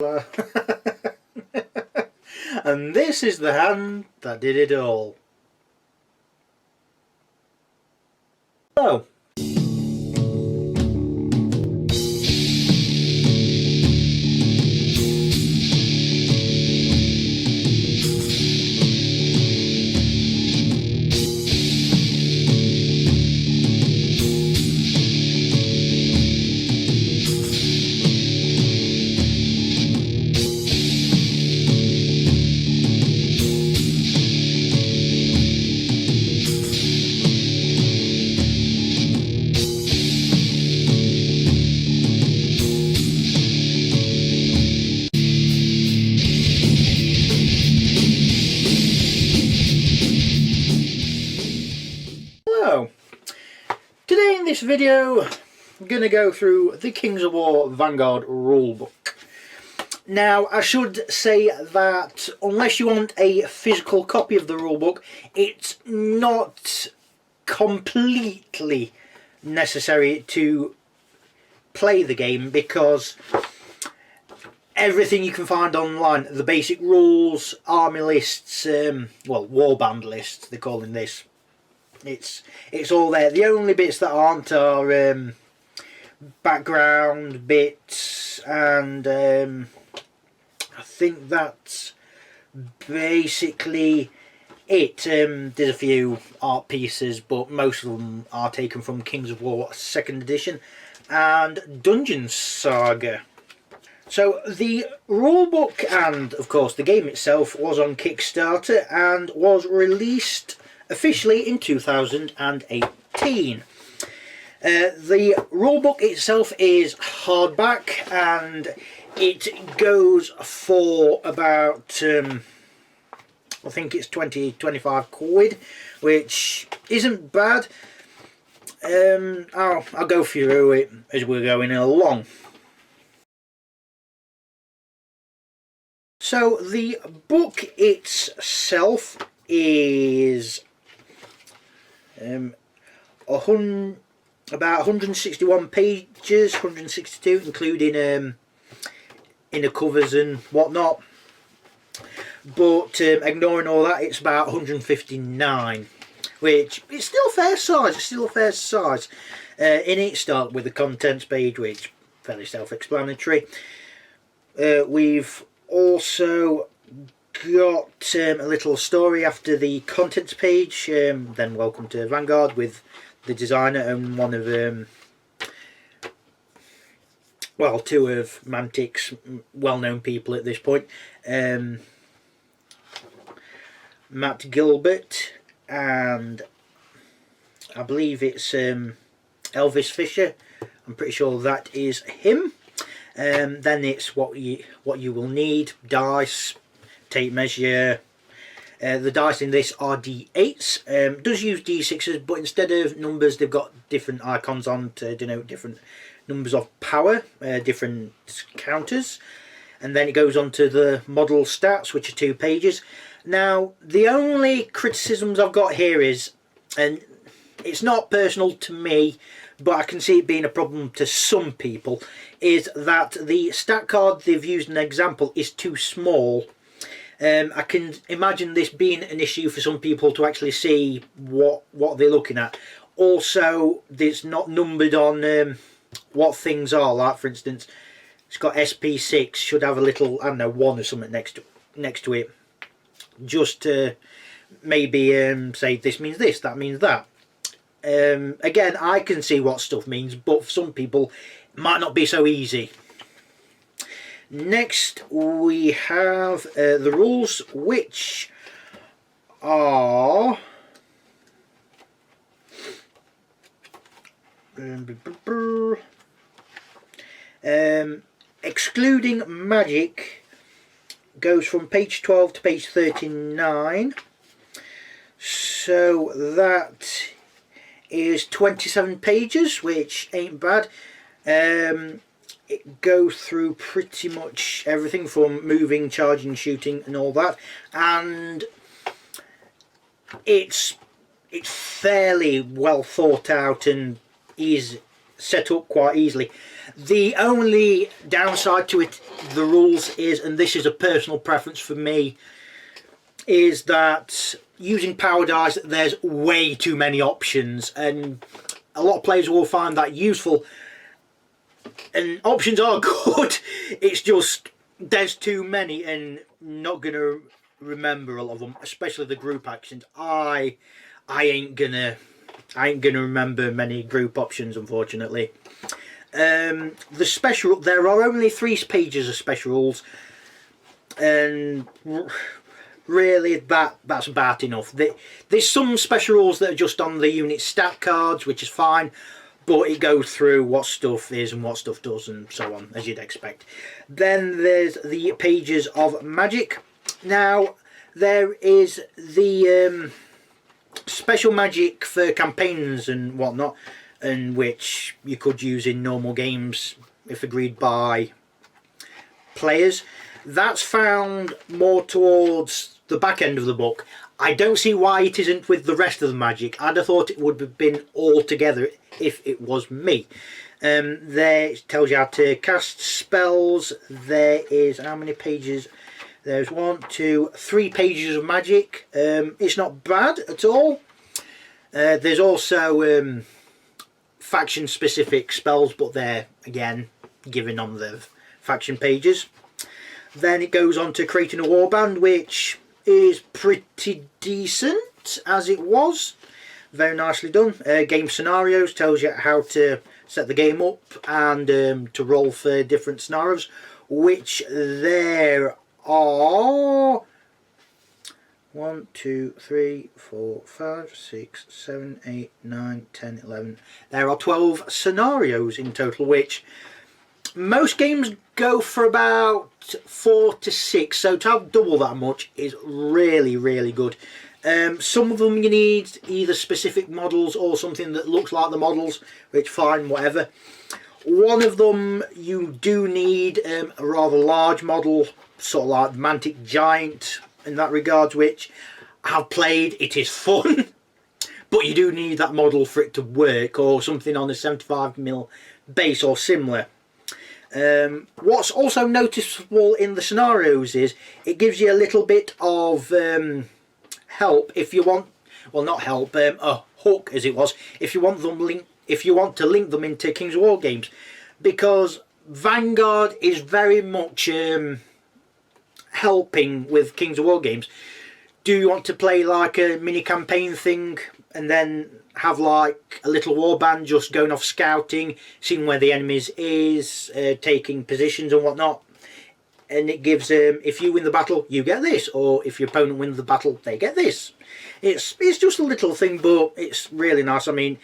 And this is the hand that did it all. So, today in this video I'm going to go through the Kings of War Vanguard Rulebook. Now I should say that unless you want a physical copy of the rulebook, it's not completely necessary to play the game, because everything you can find online, the basic rules, army lists, well, warband lists they're calling this, it's all there. The only bits that aren't are background bits, and I think that's basically it. There's a few art pieces, but most of them are taken from Kings of War 2nd edition and Dungeon Saga. So the rulebook and of course the game itself was on Kickstarter and was released officially in 2018. The rulebook itself is hardback and it goes for about I think it's 20-25 quid, which isn't bad. I'll go through it as we're going along. So the book itself is about 161 pages, 162 including inner covers and whatnot, but ignoring all that, it's about 159, which is still a fair size. It's still a fair size. In it, start with the contents page, which fairly self-explanatory. We've also got a little story after the contents page, then welcome to Vanguard, with the designer and one of well, two of Mantic's well-known people at this point, Matt Gilbert and I believe it's Elvis Fisher. I'm pretty sure that is him. Then it's what you will need: dice, tape measure. The dice in this are D8s. Does use D6s, but instead of numbers they've got different icons on to denote different numbers of power, different counters. And then it goes on to the model stats, which are 2 pages. Now the only criticisms I've got here is, and it's not personal to me, but I can see it being a problem to some people, is that the stat card they've used an example is too small. I can imagine this being an issue for some people to actually see what they're looking at. Also, it's not numbered on what things are. Like, for instance, it's got SP6, should have a little, I don't know, 1 or something next to it, just to maybe say this means this, that means that. Again, I can see what stuff means, but for some people it might not be so easy. Next we have the rules, which are excluding magic, goes from page 12 to page 39, so that is 27 pages, which ain't bad. It goes through pretty much everything from moving, charging, shooting and all that, and it's fairly well thought out and is set up quite easily. The only downside to it, the rules is, and this is a personal preference for me, is that using power dice, there's way too many options, and a lot of players will find that useful. And options are good, it's just there's too many and not gonna remember a lot of them, especially the group actions. I ain't gonna remember many group options, unfortunately. The special, there are only 3 pages of special rules, and really that's about enough. There's some special rules that are just on the unit stat cards, which is fine, but it goes through what stuff is and what stuff does and so on, as you'd expect. Then there's the pages of magic. Now there is the special magic for campaigns and whatnot, and which you could use in normal games if agreed by players. That's found more towards the back end of the book. I don't see why it isn't with the rest of the magic. I'd have thought it would have been all together if it was me. There it tells you how to cast spells. There is, how many pages? There's 1, 2, 3 pages of magic. It's not bad at all. There's also faction specific spells, but they're again given on the faction pages. Then it goes on to creating a warband, which is pretty decent as it was. Very nicely done. Game scenarios tells you how to set the game up and to roll for different scenarios, which there are 1, 2, 3, 4, 5, 6, 7, 8, 9, 10, 11. There are 12 scenarios in total, which most games go for about 4 to 6, so to have double that much is really, really good. Some of them you need either specific models or something that looks like the models, which fine, whatever. One of them you do need a rather large model, sort of like the Mantic giant in that regards, which I've played. It is fun, but you do need that model for it to work, or something on a 75mm base or similar. What's also noticeable in the scenarios is it gives you a little bit of help if you want, well, not help, a hook as it was, if you want to link them into King's War games, because Vanguard is very much helping with King's War games. Do you want to play like a mini campaign thing and then have like a little warband just going off scouting, seeing where the enemies is, taking positions and whatnot? And it gives if you win the battle you get this, or if your opponent wins the battle they get this. It's just a little thing, but it's really nice. I mean,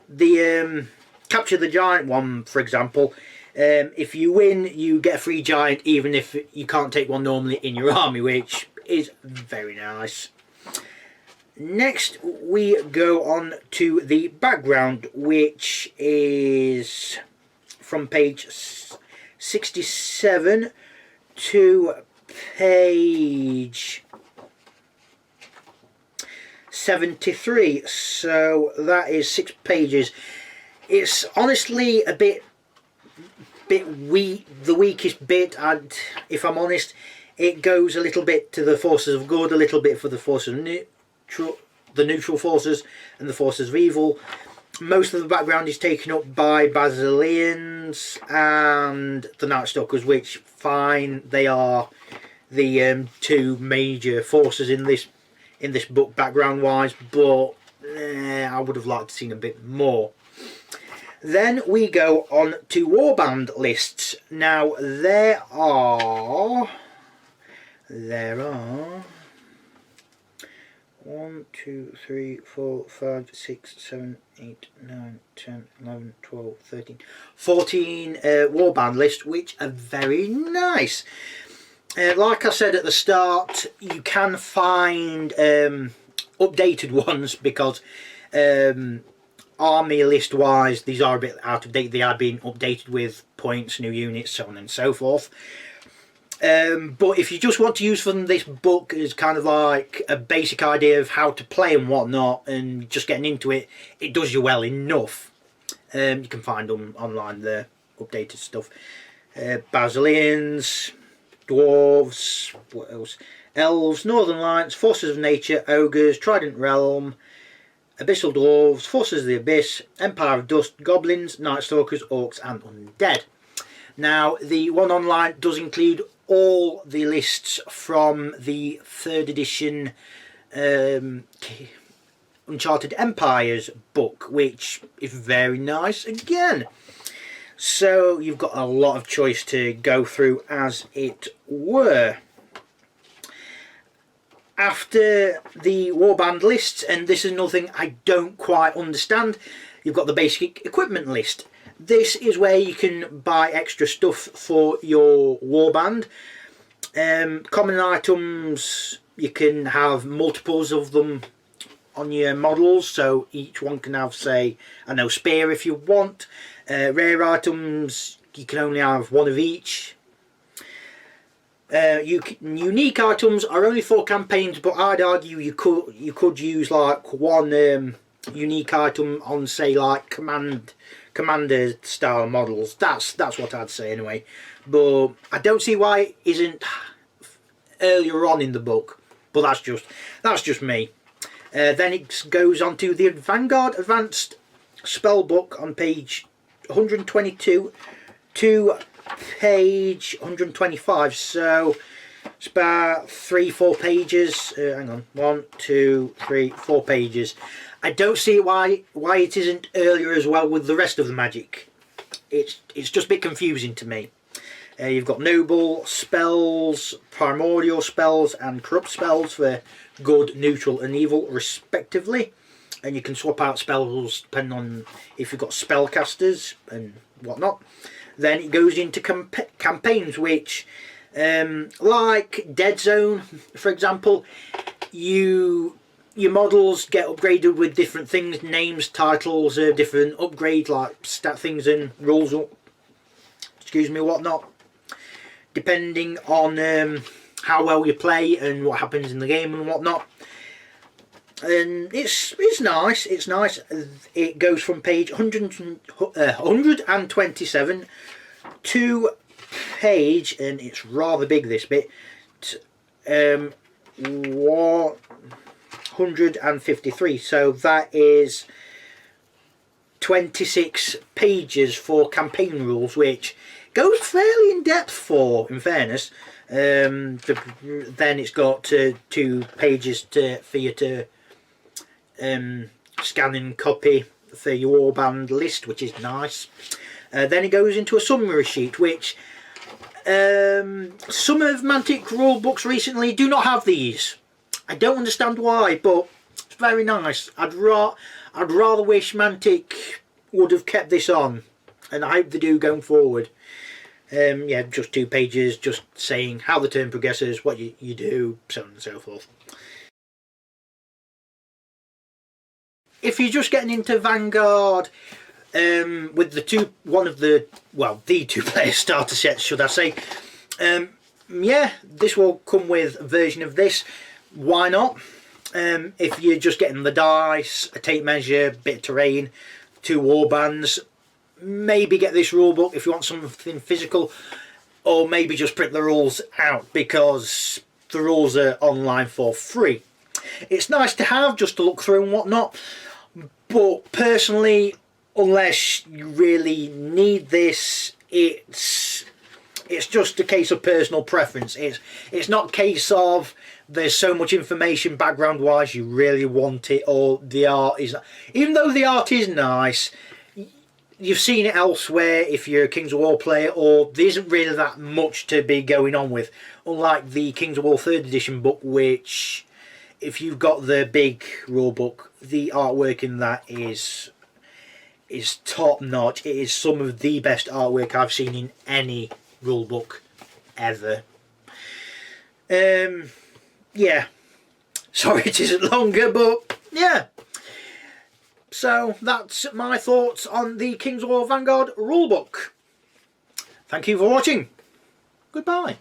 the capture the giant one, for example, if you win you get a free giant even if you can't take one normally in your army, which is very nice. Next we go on to the background, which is from page 67 to page 73, so that is 6 pages. It's honestly a bit weak, the weakest bit, and if I'm honest, it goes a little bit to the forces of good, a little bit for the forces of the neutral forces and the forces of evil. Most of the background is taken up by Basileans and the Night Stalkers, which fine, they are the 2 major forces in this book background wise, but I would have liked to have seen a bit more. Then we go on to warband lists. Now there are 1, 2, 3, 4, 5, 6, 7, 8, 9, 10, 11, 12, 13, 14 warband lists, which are very nice. Like I said at the start, you can find updated ones, because army list wise these are a bit out of date. They are being updated with points, new units, so on and so forth. But if you just want to use from this book as kind of like a basic idea of how to play and whatnot, and just getting into it, it does you well enough. You can find them online, the updated stuff. Basilians, dwarves, what else? Elves, Northern Lights, Forces of Nature, Ogres, Trident Realm, Abyssal Dwarves, Forces of the Abyss, Empire of Dust, Goblins, Night Stalkers, Orcs and Undead. Now, the one online does include all the lists from the 3rd edition Uncharted Empires book, which is very nice again. So you've got a lot of choice to go through, as it were. After the warband lists, and this is another thing I don't quite understand, you've got the basic equipment list. This is where you can buy extra stuff for your warband. Common items, you can have multiples of them on your models, so each one can have, say, I know, spear if you want. Rare items, you can only have one of each. Unique items are only for campaigns, but I'd argue you could use like one unique item on, say, like commander style models. That's what I'd say anyway. But I don't see why it isn't earlier on in the book. But that's just me. Then it goes on to the Vanguard Advanced Spellbook on page 122 to page 125, so it's about 3-4 pages. Hang on, 1, 2, 3, 4 pages. I don't see why it isn't earlier as well with the rest of the magic. It's just a bit confusing to me. You've got noble spells, primordial spells and corrupt spells for good, neutral and evil respectively, and you can swap out spells depending on if you've got spellcasters and whatnot. Then it goes into campaigns, which like Dead Zone for example, your models get upgraded with different things, names, titles, different upgrades like stat things and rules, whatnot, depending on how well you play and what happens in the game and whatnot. And it's nice. It goes from page 127 to page, and it's rather big this bit, 153. So that is 26 pages for campaign rules, which goes fairly in depth for, in fairness. Then it's got 2 pages for you to scan and copy for your warband list, which is nice. Then it goes into a summary sheet, which some of Mantic rulebooks recently do not have these. I don't understand why, but it's very nice. I'd rather wish Mantic would have kept this on, and I hope they do going forward. Yeah, just 2 pages, just saying how the turn progresses, what you do, so on and so forth. If you're just getting into Vanguard with the 2 player starter sets, should I say, yeah, this will come with a version of this. Why not? If you're just getting the dice, a tape measure, bit of terrain, 2 warbands, maybe get this rulebook if you want something physical, or maybe just print the rules out because the rules are online for free. It's nice to have just to look through and whatnot, but personally, unless you really need this, it's just a case of personal preference. It's not a case of there's so much information background wise you really want it, or the art is, even though the art is nice, you've seen it elsewhere if you're a Kings of War player, or there isn't really that much to be going on with, unlike the Kings of War 3rd edition book, which if you've got the big rule book, the artwork in that is top notch. It is some of the best artwork I've seen in any rule book ever. Yeah, sorry it isn't longer, but yeah. So that's my thoughts on the Kings of War Vanguard rulebook. Thank you for watching. Goodbye.